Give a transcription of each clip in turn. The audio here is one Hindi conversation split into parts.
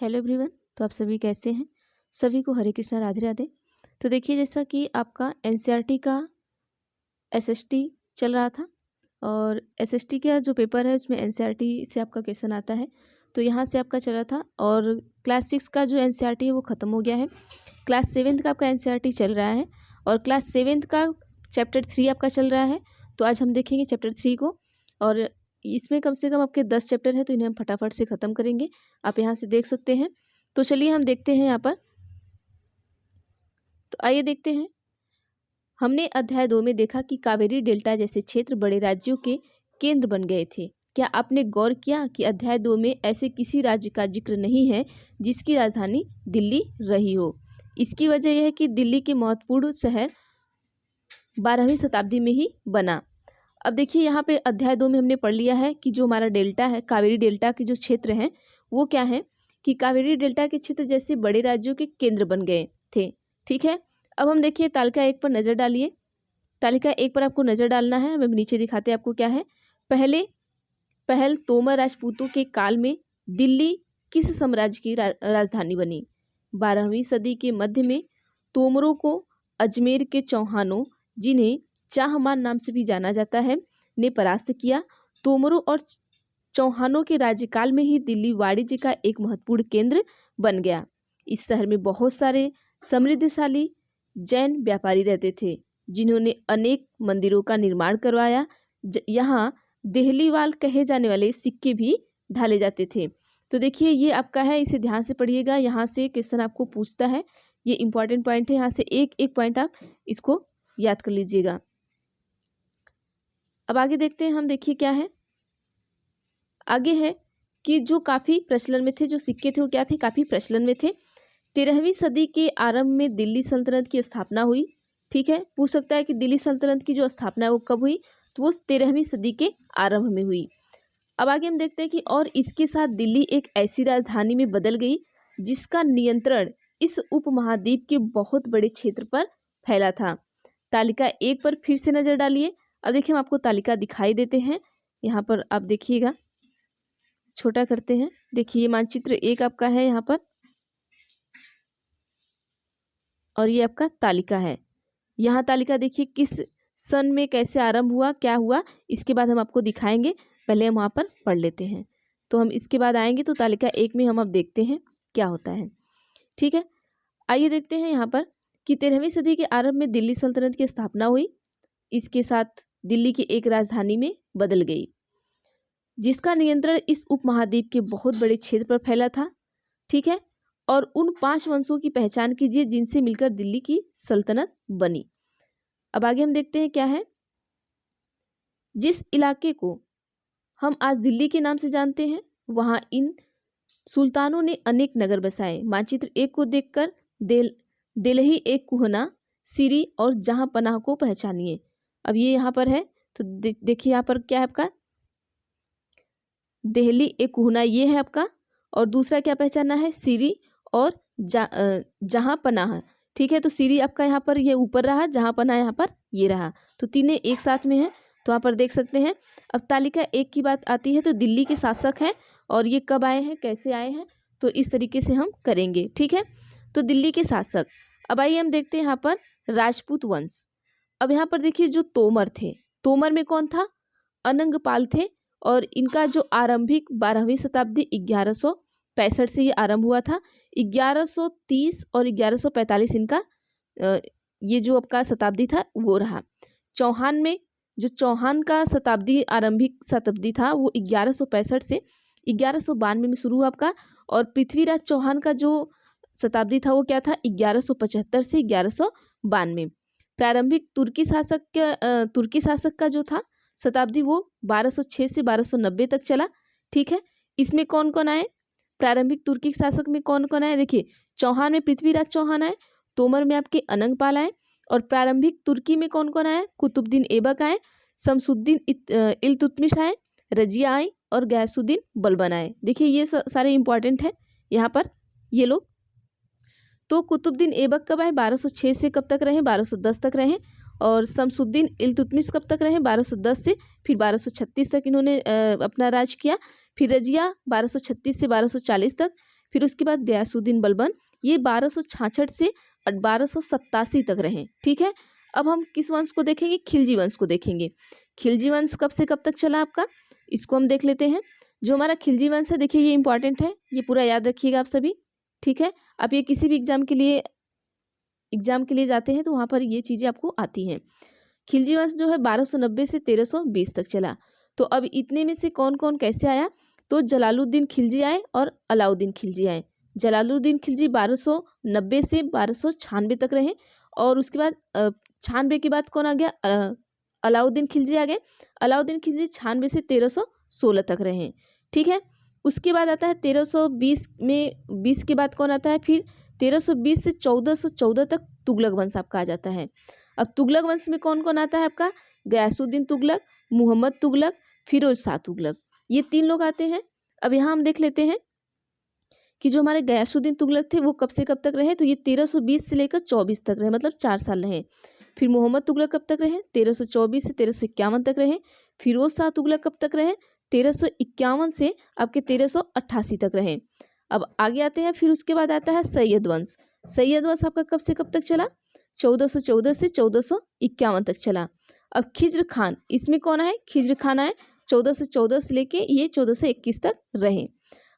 Hello everyone. तो आप सभी कैसे हैं? सभी को हरे कृष्णा राधे राधे। तो देखिए, जैसा कि आपका एनसीईआरटी का एसएसटी चल रहा था और एसएसटी का जो पेपर है उसमें एनसीईआरटी से आपका क्वेश्चन आता है। तो यहाँ से आपका चल रहा था और क्लास 6 का जो एनसीईआरटी है वो ख़त्म हो गया है। क्लास 7 का आपका एनसीईआरटी चल रहा है और क्लास 7 का चैप्टर 3 आपका चल रहा है। तो आज हम देखेंगे चैप्टर 3 को और इसमें कम से कम आपके 10 चैप्टर है, तो इन्हें हम फटाफट से ख़त्म करेंगे। आप यहाँ से देख सकते हैं। तो चलिए हम देखते हैं यहाँ पर। तो आइए देखते हैं। हमने अध्याय 2 में देखा कि कावेरी डेल्टा जैसे क्षेत्र बड़े राज्यों के केंद्र बन गए थे। क्या आपने गौर किया कि अध्याय 2 में ऐसे किसी राज्य का जिक्र नहीं है जिसकी राजधानी दिल्ली रही हो? इसकी वजह यह है कि दिल्ली के महत्वपूर्ण शहर 12वीं शताब्दी में ही बना। अब देखिए, यहाँ पे अध्याय 2 में हमने पढ़ लिया है कि जो हमारा डेल्टा है, कावेरी डेल्टा के जो क्षेत्र हैं वो क्या है कि कावेरी डेल्टा के क्षेत्र जैसे बड़े राज्यों के केंद्र बन गए थे। ठीक है, अब हम देखिए तालिका 1 पर नज़र डालिए। तालिका 1 पर आपको नज़र डालना है। हम नीचे दिखाते हैं आपको क्या है। पहल तोमर राजपूतों के काल में दिल्ली किस साम्राज्य की राजधानी बनी? 12वीं सदी के मध्य में तोमरों को अजमेर के चौहानों, जिन्हें चाहमान नाम से भी जाना जाता है, ने परास्त किया। तोमरों और चौहानों के राज्यकाल में ही दिल्ली वाणिज्य का एक महत्वपूर्ण केंद्र बन गया। इस शहर में बहुत सारे समृद्धशाली जैन व्यापारी रहते थे, जिन्होंने अनेक मंदिरों का निर्माण करवाया। यहाँ देहलीवाल कहे जाने वाले सिक्के भी ढाले जाते थे। तो देखिए, ये आपका है, इसे ध्यान से पढ़िएगा। यहाँ से क्वेश्चन आपको पूछता है, ये इंपॉर्टेंट पॉइंट है। यहाँ से एक एक पॉइंट आप इसको याद कर लीजिएगा। अब आगे देखते हैं हम। देखिए क्या है आगे है कि जो काफ़ी प्रचलन में थे, जो सिक्के थे वो क्या थे, काफ़ी प्रचलन में थे। 13वीं सदी के आरंभ में दिल्ली सल्तनत की स्थापना हुई। ठीक है, पूछ सकता है कि दिल्ली सल्तनत की जो स्थापना है वो कब हुई, तो वो 13वीं सदी के आरंभ में हुई। अब आगे हम देखते हैं कि और इसके साथ दिल्ली एक ऐसी राजधानी में बदल गई जिसका नियंत्रण इस उपमहाद्वीप के बहुत बड़े क्षेत्र पर फैला था। तालिका 1 पर फिर से नजर डालिए। अब देखिए, हम आपको तालिका दिखाई देते हैं। यहाँ पर आप देखिएगा, छोटा करते हैं। देखिए, ये मानचित्र 1 आपका है यहाँ पर और ये आपका तालिका है। यहाँ तालिका देखिए किस सन में कैसे आरंभ हुआ, क्या हुआ, इसके बाद हम आपको दिखाएंगे। पहले हम वहाँ पर पढ़ लेते हैं, तो हम इसके बाद आएंगे। तो तालिका 1 में हम अब देखते हैं क्या होता है। ठीक है, आइए देखते हैं यहाँ पर कि 13वीं सदी के आरंभ में दिल्ली सल्तनत की स्थापना हुई। इसके साथ दिल्ली की एक राजधानी में बदल गई, जिसका नियंत्रण इस उपमहाद्वीप के बहुत बड़े क्षेत्र पर फैला था। ठीक है, और उन 5 वंशों की पहचान कीजिए जिनसे मिलकर दिल्ली की सल्तनत बनी। अब आगे हम देखते हैं क्या है। जिस इलाके को हम आज दिल्ली के नाम से जानते हैं, वहां इन सुल्तानों ने अनेक नगर बसाए। मानचित्र 1 को देखकर दिल्ली एक कुहना, सिरी और जहां पनाह को पहचानिए। अब ये यहाँ पर है, तो देखिए यहाँ पर क्या है आपका, दिल्ली एक कुहना ये है आपका, और दूसरा क्या पहचाना है, सिरी और जहां पनाह। ठीक है, तो सिरी आपका यहाँ पर ये ऊपर रहा, जहां पनाह यहाँ पर ये रहा, तो तीनों एक साथ में है। तो यहाँ पर देख सकते हैं। अब तालिका 1 की बात आती है, तो दिल्ली के शासक हैं और ये कब आए हैं, कैसे आए हैं, तो इस तरीके से हम करेंगे। ठीक है, तो दिल्ली के शासक। अब आइए हम देखते हैं यहाँ पर राजपूत वंश। अब यहाँ पर देखिए, जो तोमर थे, तोमर में कौन था, अनंगपाल थे, और इनका जो आरंभिक 12वीं शताब्दी 1165 से ये आरंभ हुआ था। 1130 और 1145 इनका ये जो आपका शताब्दी था वो रहा। चौहान में जो चौहान का शताब्दी आरंभिक शताब्दी था वो 1165 से 1192 में शुरू हुआ आपका। और पृथ्वीराज चौहान का जो शताब्दी था वो क्या था, 1175 से 1192। प्रारंभिक तुर्की शासक का जो था शताब्दी वो 1206 से 1290 तक चला। ठीक है, इसमें कौन कौन आए, प्रारंभिक तुर्की शासक में कौन कौन आए, देखिए चौहान में पृथ्वीराज चौहान आए, तोमर में आपके अनंगपाल आए, और प्रारंभिक तुर्की में कौन कौन आए, कुतुबुद्दीन ऐबक आए, शमसुद्दीन इल्तुतमिश आए, रजिया आई और गयासुद्दीन बलबन आए। देखिए ये सारे इंपॉर्टेंट है यहाँ पर ये लोग। तो कुतुबुद्दीन ऐबक कब आए, 1206 से कब तक रहे, 1210 तक रहे, और शमसुद्दीन इल्तुतमिश कब तक रहे, 1210 से फिर 1236 तक इन्होंने अपना राज किया। फिर रजिया 1236 से 1240 तक, फिर उसके बाद गयासुद्दीन बलबन, ये 1266 से 1287 तक रहे। ठीक है, अब हम किस वंश को देखेंगे? खिलजी वंश को देखेंगे। खिलजी वंश कब से कब तक चला आपका, इसको हम देख लेते हैं। जो हमारा खिलजी वंश है, देखिए ये इंपॉर्टेंट है, ये पूरा याद रखिएगा आप सभी। ठीक है, आप ये किसी भी एग्जाम के लिए जाते हैं तो वहाँ पर ये चीज़ें आपको आती हैं। खिलजी वंश जो है 1290 से 1320 तक चला। तो अब इतने में से कौन कौन कैसे आया? तो जलालुद्दीन खिलजी आए और अलाउद्दीन खिलजी आए। जलालुद्दीन खिलजी 1290 से 1296 तक रहे, और उसके बाद 96 के बाद कौन आ गया? अलाउद्दीन खिलजी आ गए। अलाउद्दीन खिलजी 96 से 1316 तक रहे। ठीक है, उसके बाद आता है 1320 में, 20 के बाद कौन आता है? फिर 1320 से 1414 तक तुगलक वंश आपका आ जाता है। अब तुगलक वंश में कौन कौन आता है आपका? गयासुद्दीन तुगलक, मुहम्मद तुगलक, फिरोज शाह तुगलक, ये 3 लोग आते हैं। अब यहाँ हम देख लेते हैं कि जो हमारे गयासुद्दीन तुगलक थे वो कब से कब तक रहे? तो ये 1320 से लेकर 24 तक रहे, मतलब 4 साल रहे। फिर मोहम्मद तुगलक कब तक रहे? 1324 से 1351 तक रहे। फिरोज शाह तुगलक कब तक रहे? 1351 से आपके 1388 तक रहे। अब आगे आते हैं, फिर उसके बाद आता है सैयद वंश। सैयद वंश आपका कब से कब तक चला? 1414 से 1451 तक चला। अब खिज्र खान, इसमें कौन आए? खिज्र खान आए, 1414 से लेके ये 1421 तक रहे।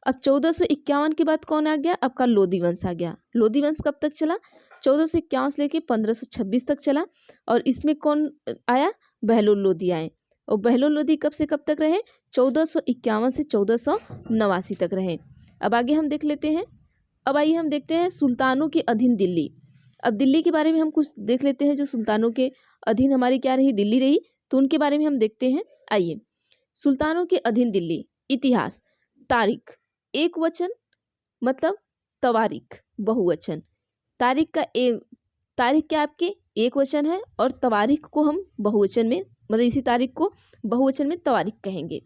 अब 1451 के बाद कौन आ गया? आपका लोधी वंश आ गया। लोधी वंश कब तक चला? 1451 से लेके 1526 तक चला, और इसमें कौन आया? बहलोल लोधी आए। और बहलोल लोधी कब से कब तक रहे? 1451 से 1489 तक रहे। अब आगे हम देख लेते हैं। अब आइए हम देखते हैं सुल्तानों के अधीन दिल्ली। अब दिल्ली के बारे में हम कुछ देख लेते हैं, जो सुल्तानों के अधीन हमारी क्या रही? दिल्ली रही, तो उनके बारे में हम देखते हैं। आइए, सुल्तानों के अधीन दिल्ली। इतिहास, तारीख एक वचन, मतलब तवारीख बहुवचन। तारीख क्या आपके एक वचन है, और तवारीख को हम बहुवचन में, मतलब इसी तारीख को बहुवचन में तवारीख कहेंगे।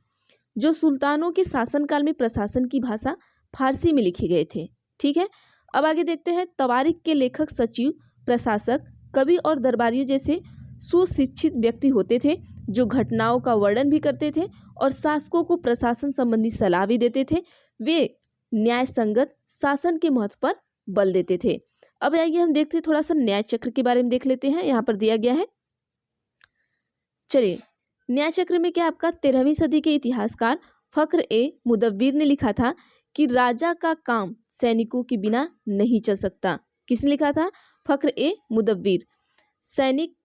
जो सुल्तानों के शासनकाल में प्रशासन की भाषा फारसी में लिखे गए थे। ठीक है, अब आगे देखते हैं। तवारीख के लेखक सचिव, प्रशासक, कवि और दरबारियों जैसे सुशिक्षित व्यक्ति होते थे, जो घटनाओं का वर्णन भी करते थे और शासकों को प्रशासन संबंधी सलाह भी देते थे। वे न्याय संगत शासन के महत्व पर बल देते थे। अब आइए हम देखते हैं, थोड़ा सा न्याय चक्र के बारे में देख लेते हैं। यहाँ पर दिया गया है, चलिए। न्याय चक्र में क्या आपका 13वीं सदी के इतिहासकार फख्र ए मुदव्विर ने लिखा था कि राजा का काम सैनिकों के बिना नहीं चल सकता। किसने लिखा था? फख्र ए मुदव्विर। सैनिक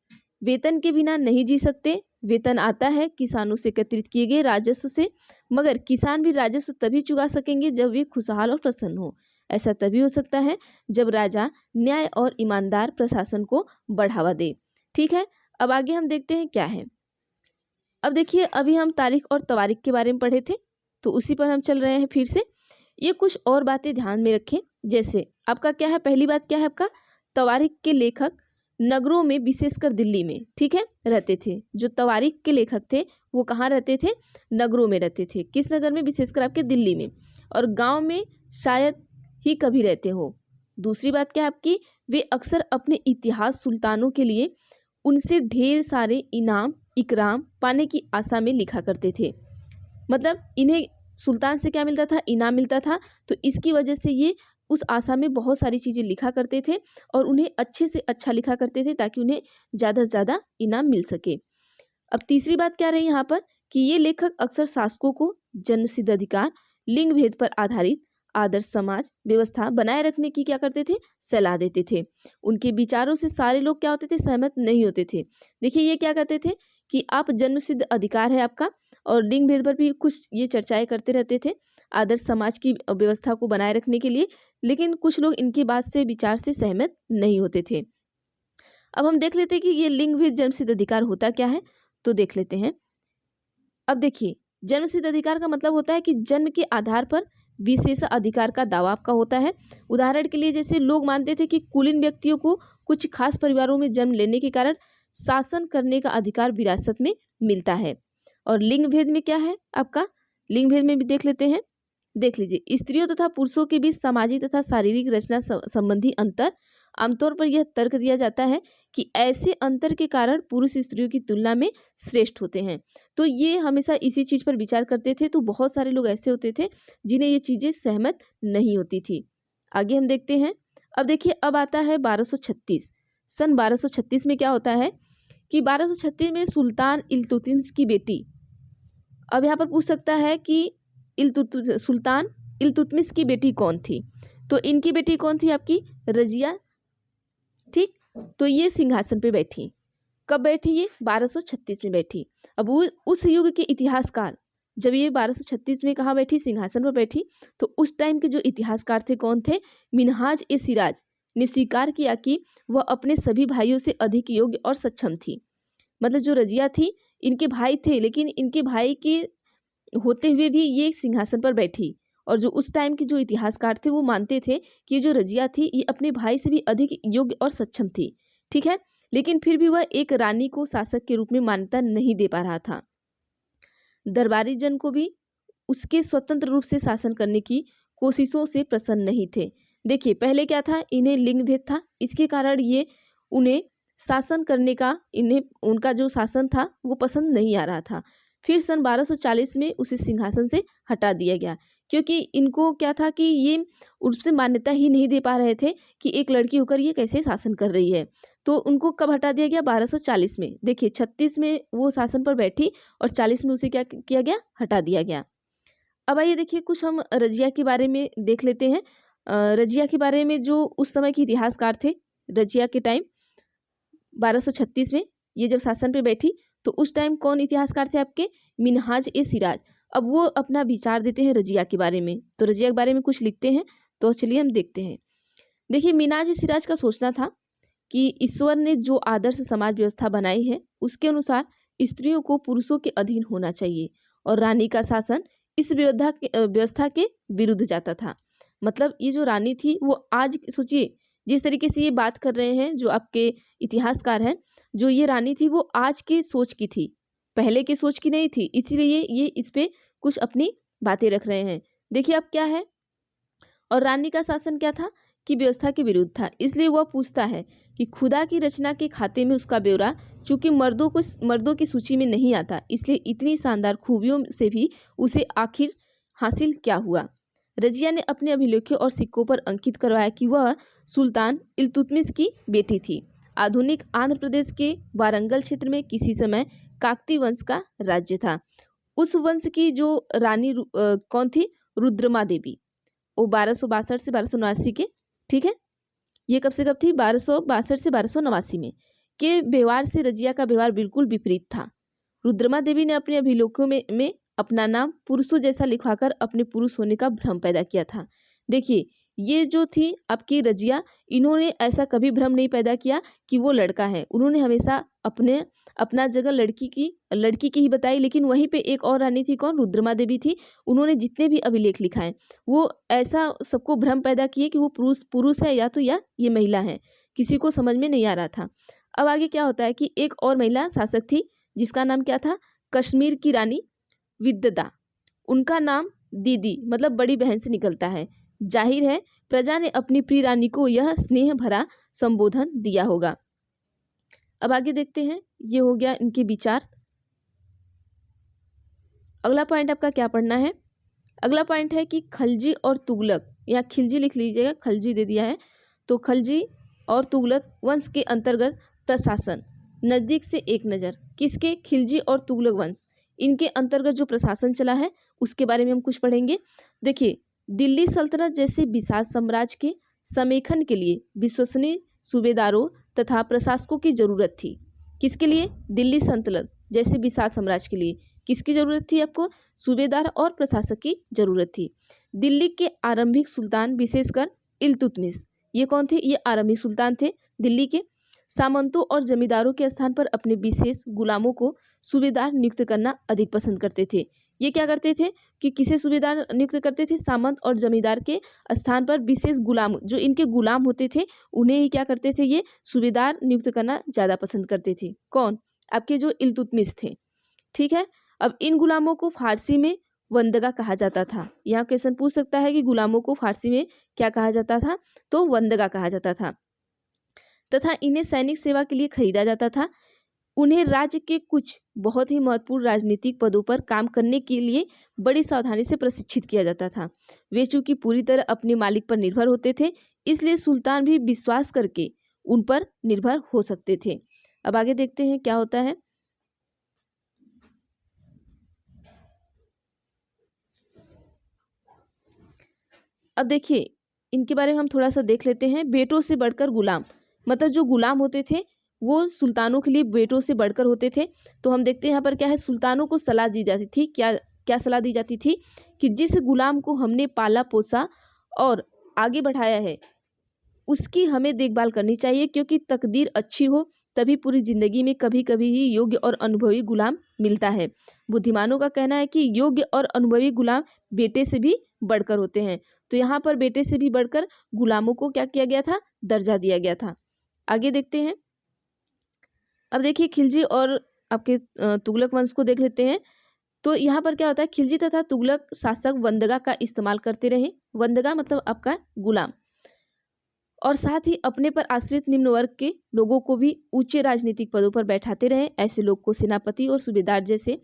वेतन के बिना नहीं जी सकते। वेतन आता है किसानों से एकत्रित किए गए राजस्व से, मगर किसान भी राजस्व तभी चुका सकेंगे जब वे खुशहाल और प्रसन्न हो। ऐसा तभी हो सकता है जब राजा न्याय और ईमानदार प्रशासन को बढ़ावा दे। ठीक है, अब आगे हम देखते हैं क्या है। अब देखिए, अभी हम तारीख और तवारीख के बारे में पढ़े थे, तो उसी पर हम चल रहे हैं फिर से। ये कुछ और बातें ध्यान में रखें। जैसे आपका क्या है? पहली बात क्या है आपका? तवारीख के लेखक नगरों में, विशेषकर दिल्ली में, ठीक है, रहते थे। जो तवारीख के लेखक थे वो कहाँ रहते थे? नगरों में रहते थे। किस नगर में? विशेषकर आपके दिल्ली में। और गांव में शायद ही कभी रहते हो। दूसरी बात क्या है आपकी? वे अक्सर अपने इतिहास सुल्तानों के लिए उनसे ढेर सारे इनाम इकराम पाने की आशा में लिखा करते थे। मतलब इन्हें सुल्तान से क्या मिलता था? इनाम मिलता था। तो इसकी वजह से ये उस आशा में बहुत सारी चीज़ें लिखा करते थे, और उन्हें अच्छे से अच्छा लिखा करते थे ताकि उन्हें ज़्यादा से ज़्यादा इनाम मिल सके। अब तीसरी बात क्या रही यहाँ पर? कि ये लेखक अक्सर शासकों को जन्मसिद्ध अधिकार, लिंग भेद पर आधारित आदर्श समाज व्यवस्था बनाए रखने की क्या करते थे? सलाह देते थे। उनके विचारों से सारे लोग क्या होते थे? सहमत नहीं होते थे। देखिए, ये क्या कहते थे कि आप जन्मसिद्ध अधिकार है आपका, और लिंग भेद पर भी कुछ ये चर्चाएं करते रहते थे आदर्श समाज की व्यवस्था को बनाए रखने के लिए, लेकिन कुछ लोग इनकी बात से, विचार से सहमत नहीं होते थे। अब हम देख लेते हैं कि ये लिंग भेद जन्मसिद्ध अधिकार होता क्या है, तो देख लेते हैं। अब देखिए, जन्मसिद्ध अधिकार का मतलब होता है कि जन्म के आधार पर विशेष अधिकार का दावा आपका होता है। उदाहरण के लिए, जैसे लोग मानते थे कि कुलीन व्यक्तियों को कुछ खास परिवारों में जन्म लेने के कारण शासन करने का अधिकार विरासत में मिलता है। और लिंग भेद में क्या है आपका? लिंग भेद में भी देख लेते हैं। देख लीजिए, स्त्रियों तथा पुरुषों के बीच सामाजिक तथा शारीरिक रचना संबंधी अंतर। आमतौर पर यह तर्क दिया जाता है कि ऐसे अंतर के कारण पुरुष स्त्रियों की तुलना में श्रेष्ठ होते हैं। तो ये हमेशा इसी चीज पर विचार करते थे। तो बहुत सारे लोग ऐसे होते थे जिन्हें ये चीजें सहमत नहीं होती थी। आगे हम देखते हैं। अब देखिए, अब आता है 1236। सन 1236 में क्या होता है कि 1236 में सुल्तान इल्तुतमिश की बेटी, अब यहाँ पर पूछ सकता है कि सुल्तान इल्तुतमिश की बेटी कौन थी। तो इनकी बेटी कौन थी? आपकी रजिया। ठीक, तो ये सिंहासन पे बैठी। कब बैठी? ये 1236 में बैठी। अब उस युग के इतिहासकार, जब ये 1236 में कहाँ बैठी? सिंहासन पर बैठी। तो उस टाइम के जो इतिहासकार थे, कौन थे? मिन्हाज ए सिराज ने स्वीकार किया कि वह अपने सभी भाइयों से अधिक योग्य और सक्षम थी। मतलब जो रजिया थी, इनके भाई थे, लेकिन इनके भाई के होते हुए भी ये सिंहासन पर बैठी। और जो उस टाइम के जो इतिहासकार थे वो मानते थे कि जो रजिया थी ये अपने भाई से भी अधिक योग्य और सक्षम थी। ठीक है, लेकिन फिर भी वह एक रानी को शासक के रूप में मान्यता नहीं दे पा रहा था। दरबारी जन को भी उसके स्वतंत्र रूप से शासन करने की कोशिशों से प्रसन्न नहीं थे। देखिए, पहले क्या था, इन्हें लिंग भेद था, इसके कारण ये उन्हें शासन करने का, इन्हें उनका जो शासन था वो पसंद नहीं आ रहा था। फिर सन 1240 में उसे सिंहासन से हटा दिया गया, क्योंकि इनको क्या था कि ये उससे मान्यता ही नहीं दे पा रहे थे कि एक लड़की होकर ये कैसे शासन कर रही है। तो उनको कब हटा दिया गया? 1240 में। देखिए, 36 में वो शासन पर बैठी और 40 में उसे क्या किया गया? हटा दिया गया। अब आइए देखिए, कुछ हम रजिया के बारे में देख लेते हैं। रजिया के बारे में जो उस समय के इतिहासकार थे, रजिया के टाइम 1236 में ये जब शासन पे बैठी, तो उस टाइम कौन इतिहासकार थे? आपके मिन्हाज ए सिराज। अब वो अपना विचार देते हैं रजिया के बारे में। तो रजिया के बारे में कुछ लिखते हैं, तो चलिए हम देखते हैं। देखिए, मिन्हाज ए सिराज का सोचना था कि ईश्वर ने जो आदर्श समाज व्यवस्था बनाई है उसके अनुसार स्त्रियों को पुरुषों के अधीन होना चाहिए, और रानी का शासन इस व्यवस्था के विरुद्ध जाता था। मतलब ये जो रानी थी वो, आज सोचिए जिस तरीके से ये बात कर रहे हैं जो आपके इतिहासकार हैं, जो ये रानी थी वो आज के सोच की थी, पहले के सोच की नहीं थी। इसीलिए ये इस पे कुछ अपनी बातें रख रहे हैं। देखिए अब क्या है, और रानी का शासन क्या था कि व्यवस्था के विरुद्ध था। इसलिए वह पूछता है कि खुदा की रचना के खाते में उसका ब्यौरा चूंकि मर्दों की सूची में नहीं आता, इसलिए इतनी शानदार खूबियों से भी उसे आखिर हासिल क्या हुआ। रजिया ने अपने अभिलेखों और सिक्कों पर अंकित करवाया कि वह सुल्तान इल्तुतमिश की बेटी थी। आधुनिक आंध्र प्रदेश के वारंगल क्षेत्र में किसी समय काकती वंश का राज्य था। उस वंश की जो रानी कौन थी? रुद्रमा देवी। वो 1262 से 1289 के, ठीक है, ये कब से कब थी? 1262 से 1289 में। के व्यवहार से रजिया का व्यवहार बिल्कुल विपरीत था। रुद्रमा देवी ने अपने अभिलेखों में अपना नाम पुरुषों जैसा लिखवाकर अपने पुरुष होने का भ्रम पैदा किया था। देखिए, ये जो थी आपकी रजिया, इन्होंने ऐसा कभी भ्रम नहीं पैदा किया कि वो लड़का है। उन्होंने हमेशा अपना जगह लड़की की ही बताई। लेकिन वहीं पे एक और रानी थी, कौन? रुद्रमा देवी थी। उन्होंने जितने भी अभिलेख लिखाए वो ऐसा सबको भ्रम पैदा किए कि वो पुरुष है या ये महिला है, किसी को समझ में नहीं आ रहा था। अब आगे क्या होता है कि एक और महिला शासक थी जिसका नाम क्या था? कश्मीर की रानी विद्यदा। उनका नाम दीदी मतलब बड़ी बहन से निकलता है। जाहिर है प्रजा ने अपनी प्रिय रानी को यह स्नेह भरा संबोधन दिया होगा। अब आगे देखते हैं, ये हो गया इनके विचार। अगला पॉइंट आपका क्या पढ़ना है? अगला पॉइंट है कि खलजी और तुगलक, या खिलजी लिख लीजिएगा, खलजी दे दिया है। तो खलजी और तुगलक वंश के अंतर्गत प्रशासन। नजदीक से एक नज़र, किसके? खिलजी और तुगलक वंश, इनके अंतर्गत जो प्रशासन चला है उसके बारे में हम कुछ पढ़ेंगे। देखिए, दिल्ली सल्तनत जैसे विशाल साम्राज्य के समेखन के लिए विश्वसनीय सूबेदारों तथा प्रशासकों की जरूरत थी। किसके लिए? दिल्ली सल्तनत जैसे विशाल साम्राज्य के लिए किसकी जरूरत थी? आपको सूबेदार और प्रशासक की जरूरत थी। दिल्ली के आरंभिक सुल्तान विशेषकर इल्तुतमिश, ये कौन थे? ये आरंभिक सुल्तान थे दिल्ली के। सामंतों और जमींदारों के स्थान पर अपने विशेष गुलामों को सूबेदार नियुक्त करना अधिक पसंद करते थे। ये क्या करते थे कि किसे सूबेदार नियुक्त करते थे? सामंत और जमींदार के स्थान पर विशेष गुलाम, जो इनके गुलाम होते थे उन्हें ही क्या करते थे? ये सूबेदार नियुक्त करना ज़्यादा पसंद करते थे। कौन? आपके जो इल्तुतमिश थे। ठीक है, अब इन गुलामों को फारसी में वंदगा कहा जाता था। यहाँ क्वेश्चन पूछ सकता है कि गुलामों को फारसी में क्या कहा जाता था, तो वंदगा कहा जाता था। तथा इन्हें सैनिक सेवा के लिए खरीदा जाता था। उन्हें राज्य के कुछ बहुत ही महत्वपूर्ण राजनीतिक पदों पर काम करने के लिए बड़ी सावधानी से प्रशिक्षित किया जाता था। वे चूंकि पूरी तरह अपने मालिक पर निर्भर होते थे, इसलिए सुल्तान भी विश्वास करके उन पर निर्भर हो सकते थे। अब आगे देखते हैं क्या होता है। अब देखिए इनके बारे में हम थोड़ा सा देख लेते हैं। बेटों से बढ़कर गुलाम, मतलब जो गुलाम होते थे वो सुल्तानों के लिए बेटों से बढ़कर होते थे। तो हम देखते हैं यहाँ पर क्या है, सुल्तानों को सलाह दी जाती थी। क्या क्या सलाह दी जाती थी कि जिस गुलाम को हमने पाला पोसा और आगे बढ़ाया है उसकी हमें देखभाल करनी चाहिए, क्योंकि तकदीर अच्छी हो तभी पूरी जिंदगी में कभी कभी ही योग्य और अनुभवी गुलाम मिलता है। बुद्धिमानों का कहना है कि योग्य और अनुभवी गुलाम बेटे से भी बढ़कर होते हैं। तो यहाँ पर बेटे से भी बढ़कर गुलामों को क्या किया गया था, दर्जा दिया गया था। आगे देखते हैं। अब देखिए खिलजी और आपके तुगलक वंश को देख लेते हैं। तो यहाँ पर क्या होता है, खिलजी तथा तुगलक शासक वंदगा का इस्तेमाल करते रहे। वंदगा मतलब आपका गुलाम, और साथ ही अपने पर आश्रित निम्न वर्ग के लोगों को भी ऊंचे राजनीतिक पदों पर बैठाते रहे। ऐसे लोग को सेनापति और सूबेदार जैसे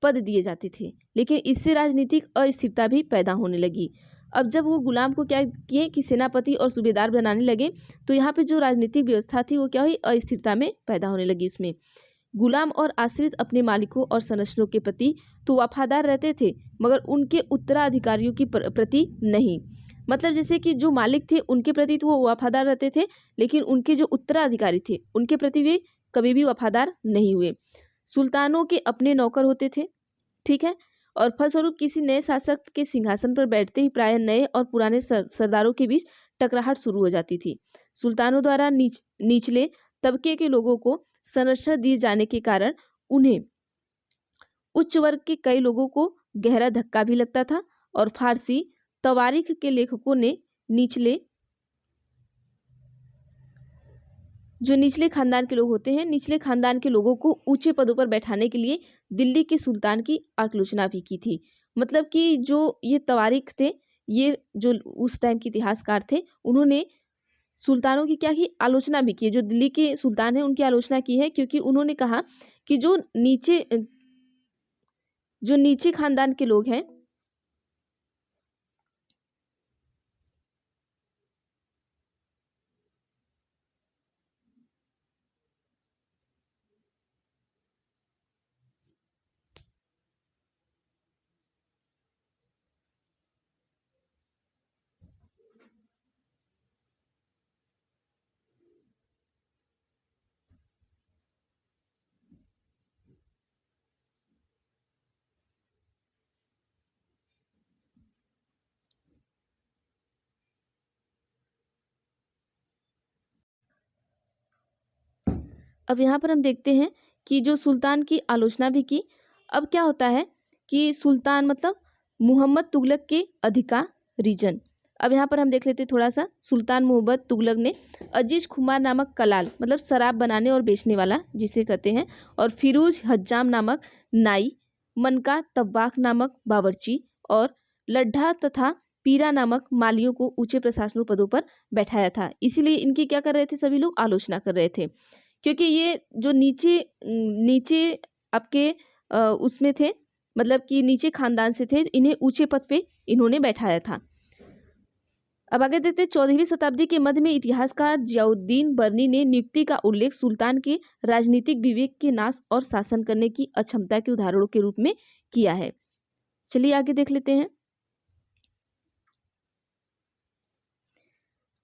पद दिए जाते थे, लेकिन इससे राजनीतिक अस्थिरता भी पैदा होने लगी। अब जब वो गुलाम को क्या किए कि सेनापति और सूबेदार बनाने लगे, तो यहाँ पे जो राजनीतिक व्यवस्था थी वो क्या हुई, अस्थिरता में पैदा होने लगी। उसमें गुलाम और आश्रित अपने मालिकों और संरक्षणों के प्रति तो वफादार रहते थे, मगर उनके उत्तराधिकारियों की प्रति नहीं। मतलब जैसे कि जो मालिक थे उनके प्रति तो वो वफादार रहते थे, लेकिन उनके जो उत्तराधिकारी थे उनके प्रति वे कभी भी वफादार नहीं हुए। सुल्तानों के अपने नौकर होते थे, ठीक है, और फलस्वरूप किसी नए शासक के सिंहासन पर बैठते ही प्रायः नए और पुराने सरदारों के बीच टकराहट शुरू हो जाती थी। सुल्तानों द्वारा निचले तबके के लोगों को संरक्षण दिए जाने के कारण उन्हें उच्च वर्ग के कई लोगों को गहरा धक्का भी लगता था, और फारसी तवारीख के लेखकों ने निचले खानदान के लोग होते हैं, निचले खानदान के लोगों को ऊंचे पदों पर बैठाने के लिए दिल्ली के सुल्तान की आलोचना भी की थी। मतलब कि जो ये तवारीख थे, ये जो उस टाइम के इतिहासकार थे, उन्होंने सुल्तानों की क्या की आलोचना भी की है। जो दिल्ली के सुल्तान हैं उनकी आलोचना की है, क्योंकि उन्होंने कहा कि जो नीचे खानदान के लोग हैं, अब यहाँ पर हम देखते हैं कि जो सुल्तान की आलोचना भी की। अब क्या होता है कि सुल्तान मतलब मोहम्मद तुगलक के अधिकार रीजन। अब यहाँ पर हम देख लेते हैं थोड़ा सा। सुल्तान मोहम्मद तुगलक ने अजीज खुमार नामक कलाल मतलब शराब बनाने और बेचने वाला जिसे कहते हैं, और फिरोज हज्जाम नामक नाई, मनका तब्बाख नामक बावर्ची और लड्ढा तथा पीरा नामक मालियों को ऊंचे प्रशासनिक पदों पर बैठाया था। इसीलिए इनकी क्या कर रहे थे, सभी लोग आलोचना कर रहे थे, क्योंकि ये जो नीचे नीचे आपके उसमें थे, मतलब कि नीचे खानदान से थे, इन्हें ऊंचे पद पे इन्होंने बैठाया था। अब आगे देखते हैं। 14वीं शताब्दी के मध्य में इतिहासकार जियाउद्दीन बर्नी ने नियुक्ति का उल्लेख सुल्तान के राजनीतिक विवेक के नाश और शासन करने की अक्षमता के उदाहरणों के रूप में किया है। चलिए आगे देख लेते हैं।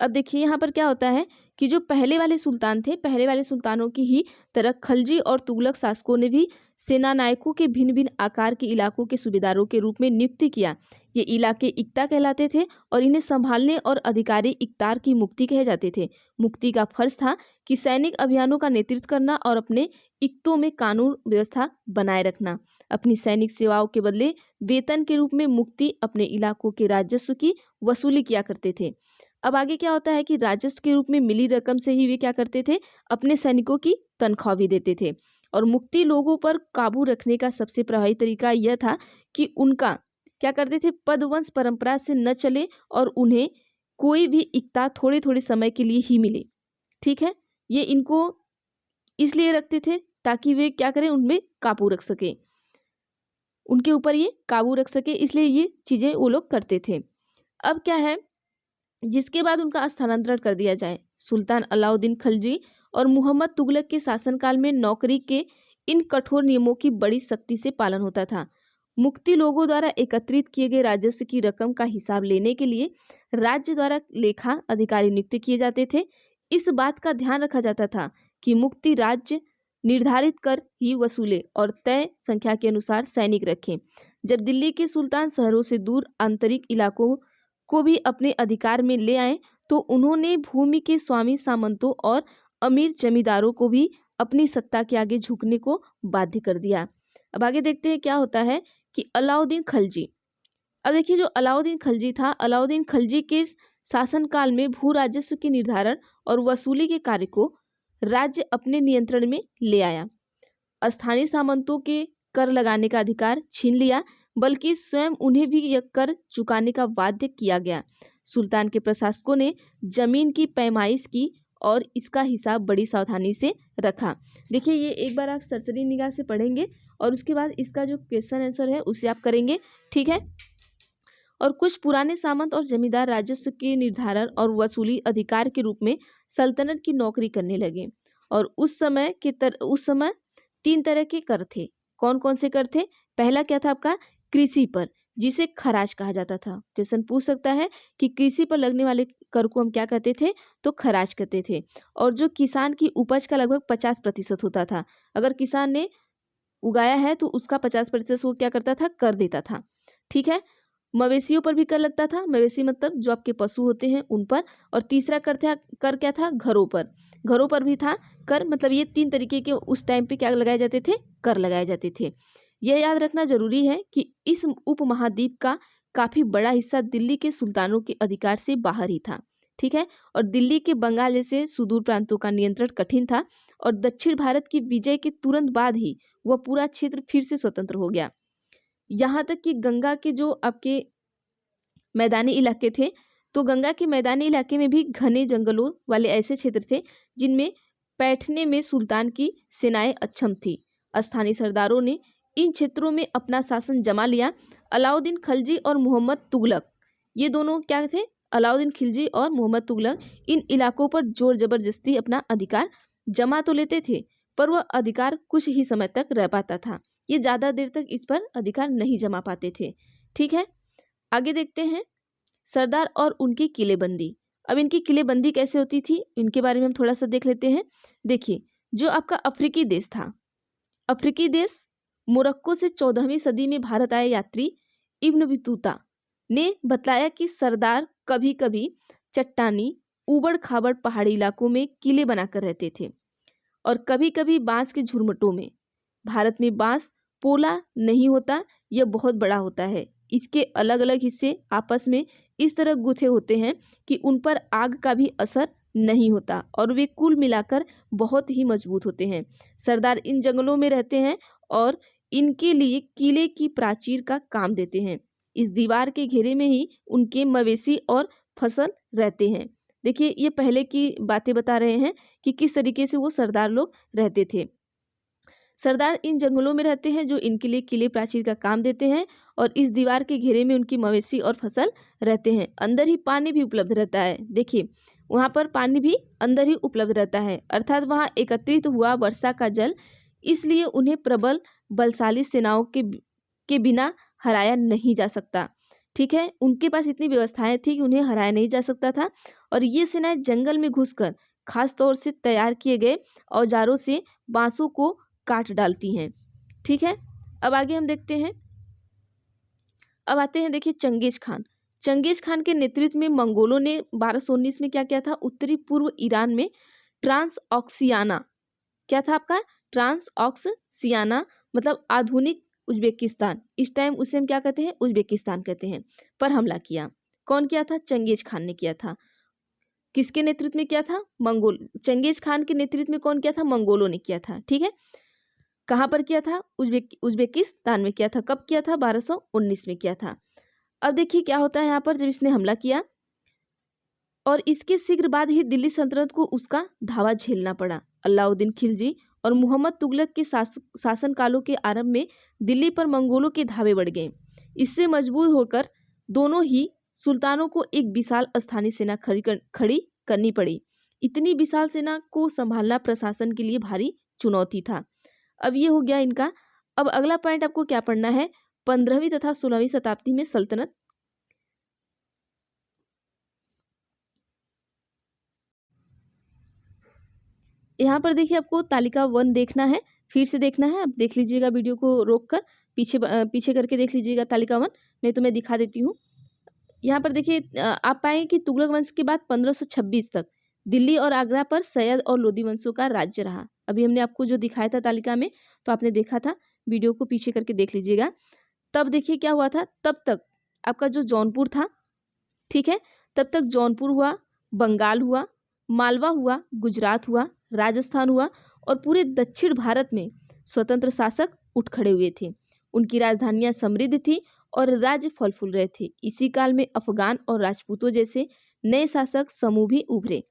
अब देखिए यहाँ पर क्या होता है कि जो पहले वाले सुल्तान थे, पहले वाले सुल्तानों की ही तरह खलजी और तुगलक शासकों ने भी सेना नायकों के भिन्न भिन्न आकार के इलाकों के सूबेदारों के रूप में नियुक्ति किया। ये इलाके इक्ता कहलाते थे और इन्हें संभालने और अधिकारी इक्तार की मुक्ति कहे जाते थे। मुक्ति का फर्ज था कि सैनिक अभियानों का नेतृत्व करना और अपने इक्तों में कानून व्यवस्था बनाए रखना। अपनी सैनिक सेवाओं के बदले वेतन के रूप में मुक्ति अपने इलाकों के राजस्व की वसूली किया करते थे। अब आगे क्या होता है कि राजस्व के रूप में मिली रकम से ही वे क्या करते थे, अपने सैनिकों की तनख्वाह भी देते थे। और मुक्ति लोगों पर काबू रखने का सबसे प्रभावी तरीका यह था कि उनका क्या करते थे, पदवंश परंपरा से न चले और उन्हें कोई भी इक्ता थोड़े थोड़े समय के लिए ही मिले। ठीक है, ये इनको इसलिए रखते थे ताकि वे क्या करें, उनमें काबू रख सके, उनके ऊपर ये काबू रख सके, इसलिए ये चीजें वो लोग करते थे। अब क्या है, जिसके बाद उनका स्थानांतरण कर दिया जाए। सुल्तान अलाउद्दीन खिलजी और मोहम्मद तुगलक के शासनकाल में नौकरी के इन कठोर नियमों की बड़ी सख्ती से पालन होता था। मुक्ति लोगों द्वारा एकत्रित किए गए राजस्व की रकम का हिसाब लेने के लिए राज्य द्वारा लेखा अधिकारी नियुक्त किए जाते थे। इस बात का ध्यान रखा जाता था कि मुक्ति राज्य निर्धारित कर ही वसूले और तय संख्या के अनुसार सैनिक रखें। जब दिल्ली के सुल्तान शहरों से दूर आंतरिक इलाकों को भी अपने अधिकार में ले आए तो उन्होंने भूमि के स्वामी सामंतों और अमीर जमींदारों को भी अपनी सत्ता के आगे झुकने को बाध्य कर दिया। अब आगे देखते हैं क्या होता है कि अलाउद्दीन खिलजी। अब देखिए, जो अलाउद्दीन खिलजी था, अलाउद्दीन खिलजी के शासनकाल में भू राजस्व के निर्धारण और वसूली के कार्य को राज्य अपने नियंत्रण में ले आया। स्थानीय सामंतों के कर लगाने का अधिकार छीन लिया, बल्कि स्वयं उन्हें भी यह कर चुकाने का बाध्य किया गया। सुल्तान के प्रशासकों ने जमीन की पैमाइश की और इसका हिसाब बड़ी सावधानी से रखा। देखिए, ये एक बार आप सरसरी निगाह से पढ़ेंगे और उसके बाद इसका जो क्वेश्चन आंसर है उसे आप करेंगे। ठीक है, और कुछ पुराने सामंत और जमींदार राजस्व के निर्धारण और वसूली अधिकार के रूप में सल्तनत की नौकरी करने लगे। और उस समय 3 तरह के कर थे। कौन कौन से कर थे? पहला क्या था आपका, कृषि पर, जिसे खराज कहा जाता था। क्वेश्चन पूछ सकता है कि कृषि पर लगने वाले कर को हम क्या कहते थे, तो खराज कहते थे। और जो किसान की उपज का लगभग 50% होता था, अगर किसान ने उगाया है तो उसका 50% वो क्या करता था, कर देता था। ठीक है, मवेशियों पर भी कर लगता था, मवेशी मतलब जो आपके पशु होते हैं उन पर। और तीसरा कर क्या था, घरों पर, घरों पर भी था कर। मतलब ये 3 तरीके के उस टाइम पे क्या लगाए जाते थे, कर लगाए जाते थे। यह याद रखना जरूरी है कि इस उपमहाद्वीप का काफी बड़ा हिस्सा दिल्ली के सुल्तानों के अधिकार से बाहर ही था। ठीक है, और दिल्ली के बंगाल जैसे सुदूर प्रांतों का नियंत्रण कठिन था और दक्षिण भारत की विजय के तुरंत बाद ही वह पूरा क्षेत्र फिर से स्वतंत्र हो गया। यहाँ तक कि गंगा के जो आपके मैदानी इलाके थे, तो गंगा के मैदानी इलाके में भी घने जंगलों वाले ऐसे क्षेत्र थे जिनमें बैठने में सुल्तान की सेनाएं अक्षम थी। स्थानीय सरदारों ने इन क्षेत्रों में अपना शासन जमा लिया। अलाउद्दीन खिलजी और मोहम्मद तुगलक, ये दोनों क्या थे, अलाउद्दीन खिलजी और मोहम्मद तुगलक इन इलाकों पर जोर जबरदस्ती अपना अधिकार जमा तो लेते थे, पर वह अधिकार कुछ ही समय तक रह पाता था। ये ज़्यादा देर तक इस पर अधिकार नहीं जमा पाते थे। ठीक है, आगे देखते हैं सरदार और उनकी किलेबंदी। अब इनकी किलेबंदी कैसे होती थी, इनके बारे में हम थोड़ा सा देख लेते हैं। देखिए, जो आपका अफ्रीकी देश था, अफ्रीकी देश मोरक्को से 14वीं सदी में भारत आए यात्री इब्न बतूता ने बतलाया कि सरदार कभी कभी चट्टानी उबड़ खाबड़ पहाड़ी इलाकों में किले बनाकर रहते थे और कभी कभी बांस के झुरमुटों में। भारत में बांस पोला नहीं होता, यह बहुत बड़ा होता है। इसके अलग अलग हिस्से आपस में इस तरह गुथे होते हैं कि उन पर आग का भी असर नहीं होता और वे कुल मिलाकर बहुत ही मजबूत होते हैं। सरदार इन जंगलों में रहते हैं और इनके लिए किले की प्राचीर का काम देते हैं। इस दीवार के घेरे में ही उनके मवेशी और फसल रहते हैं। देखिए, ये पहले की बातें बता रहे हैं कि किस तरीके से वो सरदार लोग रहते थे। सरदार इन जंगलों में रहते हैं जो इनके लिए किले प्राचीर का काम देते हैं और इस दीवार के घेरे में उनकी मवेशी और फसल रहते हैं। अंदर ही पानी भी उपलब्ध रहता है। देखिए, वहाँ पर पानी भी अंदर ही उपलब्ध रहता है, अर्थात वहाँ एकत्रित हुआ वर्षा का जल, इसलिए उन्हें प्रबल बलशाली सेनाओं के बिना हराया नहीं जा सकता। ठीक है, उनके पास इतनी व्यवस्थाएं थी कि उन्हें हराया नहीं जा सकता था। और ये सेनाएं जंगल में घुसकर खास तौर से तैयार किए गए औजारों से बांसों को काट डालती हैं। ठीक है, अब आगे हम देखते हैं। अब आते हैं, देखिए, चंगेज खान। चंगेज खान के नेतृत्व में मंगोलों ने 1219 में क्या किया था, उत्तरी पूर्व ईरान में ट्रांस ऑक्सियाना, क्या था आपका, ट्रांस ऑक्सियाना मतलब आधुनिक उज्बेकिस्तान, इस टाइम उसे हम क्या कहते हैं, उज्बेकिस्तान कहते हैं, पर हमला किया। कौन किया था, चंगेज खान ने किया था। किसके नेतृत्व में किया था, मंगोल। चंगेज खान के नेतृत्व में कौन किया था, मंगोलों ने किया था। ठीक है, कहाँ पर किया था? उज्बेकिस्तान में किया था। कब किया था? 1219 में किया था। अब देखिए क्या होता है यहाँ पर, जब इसने हमला किया और इसके शीघ्र बाद ही दिल्ली सल्तनत को उसका धावा झेलना पड़ा। अलाउद्दीन खिलजी और मुहम्मद तुगलक के शासन कालों के आरंभ में दिल्ली पर मंगोलों के धावे बढ़ गए। इससे मजबूर होकर दोनों ही सुल्तानों को एक विशाल स्थानीय सेना खड़ी करनी पड़ी। इतनी विशाल सेना को संभालना प्रशासन के लिए भारी चुनौती था। अब ये हो गया इनका। अब अगला पॉइंट आपको क्या पढ़ना है? 15वीं तथा 16वीं शताब्दी में सल्तनत। यहाँ पर देखिए आपको तालिका 1 देखना है, फिर से देखना है। आप देख लीजिएगा वीडियो को रोक कर, पीछे करके देख लीजिएगा तालिका 1, नहीं तो मैं दिखा देती हूँ। यहाँ पर देखिए आप पाएंगे कि तुगलक वंश के बाद 1526 तक दिल्ली और आगरा पर सैयद और लोदी वंशों का राज्य रहा। अभी हमने आपको जो दिखाया था तालिका में, तो आपने देखा था, वीडियो को पीछे करके देख लीजिएगा। तब देखिए क्या हुआ था, तब तक आपका जो जौनपुर था, ठीक है, तब तक जौनपुर हुआ, बंगाल हुआ, मालवा हुआ, गुजरात हुआ, राजस्थान हुआ और पूरे दक्षिण भारत में स्वतंत्र शासक उठ खड़े हुए थे। उनकी राजधानियां समृद्ध थी और राज्य फल फूल रहे थे। इसी काल में अफगान और राजपूतों जैसे नए शासक समूह भी उभरे।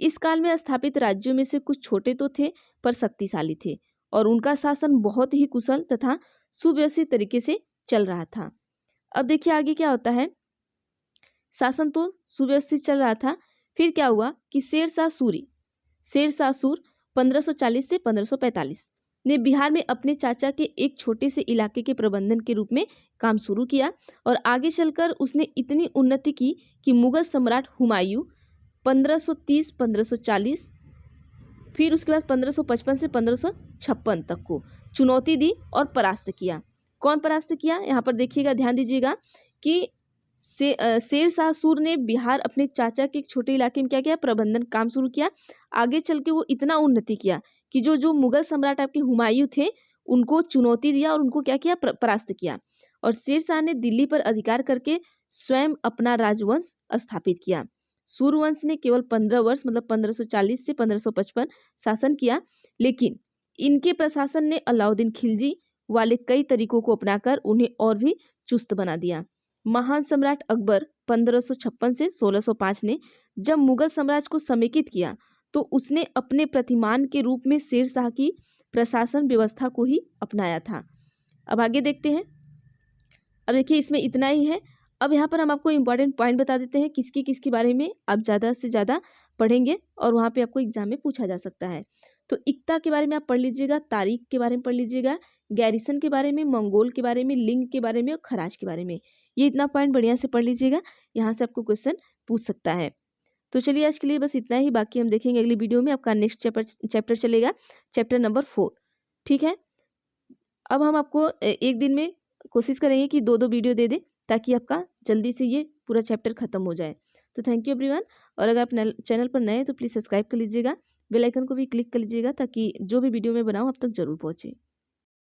इस काल में स्थापित राज्यों में से कुछ छोटे तो थे पर शक्तिशाली थे और उनका शासन बहुत ही कुशल तथा सुव्यवस्थित तरीके से चल रहा था। अब देखिए आगे क्या होता है। शासन तो सुव्यवस्थित चल रहा था, फिर क्या हुआ कि शेरशाह सूर 1540 से 1545 ने बिहार में अपने चाचा के एक छोटे से इलाके के प्रबंधन के रूप में काम शुरू किया और आगे चलकर उसने इतनी उन्नति की कि मुगल सम्राट हुमायूं 1530-1540, फिर उसके बाद 1555 से 1556 तक को चुनौती दी और परास्त किया। कौन परास्त किया? यहाँ पर देखिएगा, ध्यान दीजिएगा कि शेरशाह सूर ने बिहार अपने चाचा के एक छोटे इलाके में क्या किया? प्रबंधन काम शुरू किया। आगे चल के वो इतना उन्नति किया कि जो मुगल सम्राट आपके हुमायूं थे उनको चुनौती दिया और उनको क्या किया? परास्त किया। और शेरशाह ने दिल्ली पर अधिकार करके स्वयं अपना राजवंश स्थापित किया। सूर्यवंश ने केवल 15 वर्ष मतलब 1540 से 1555 शासन किया, लेकिन इनके प्रशासन ने अलाउद्दीन खिलजी वाले कई तरीकों को अपनाकर उन्हें और भी चुस्त बना दिया। महान सम्राट अकबर 1556 से 1605 ने जब मुगल साम्राज्य को समेकित किया तो उसने अपने प्रतिमान के रूप में शेरशाह की प्रशासन व्यवस्था को ही अपनाया था। अब आगे देखते हैं। अब देखिए इसमें इतना ही है। अब यहाँ पर हम आपको इम्पोर्टेंट पॉइंट बता देते हैं किसकी किसके बारे में आप ज़्यादा से ज़्यादा पढ़ेंगे और वहाँ पे आपको एग्जाम में पूछा जा सकता है। तो इक्ता के बारे में आप पढ़ लीजिएगा, तारीख के बारे में पढ़ लीजिएगा, गैरिसन के बारे में, मंगोल के बारे में, लिंग के बारे में और खराज के बारे में। ये इतना पॉइंट बढ़िया से पढ़ लीजिएगा, यहाँ से आपको क्वेश्चन पूछ सकता है। तो चलिए आज के लिए बस इतना ही, बाकी हम देखेंगे अगली वीडियो में। आपका नेक्स्ट चैप्टर चलेगा, चैप्टर नंबर 4, ठीक है। अब हम आपको एक दिन में कोशिश करेंगे कि 2-2 वीडियो दे दें ताकि आपका जल्दी से ये पूरा चैप्टर खत्म हो जाए। तो थैंक यू एवरीवन। और अगर आप चैनल पर नए हैं तो प्लीज़ सब्सक्राइब कर लीजिएगा, बेल आइकन को भी क्लिक कर लीजिएगा ताकि जो भी वीडियो मैं बनाऊँ आप तक जरूर पहुँचे।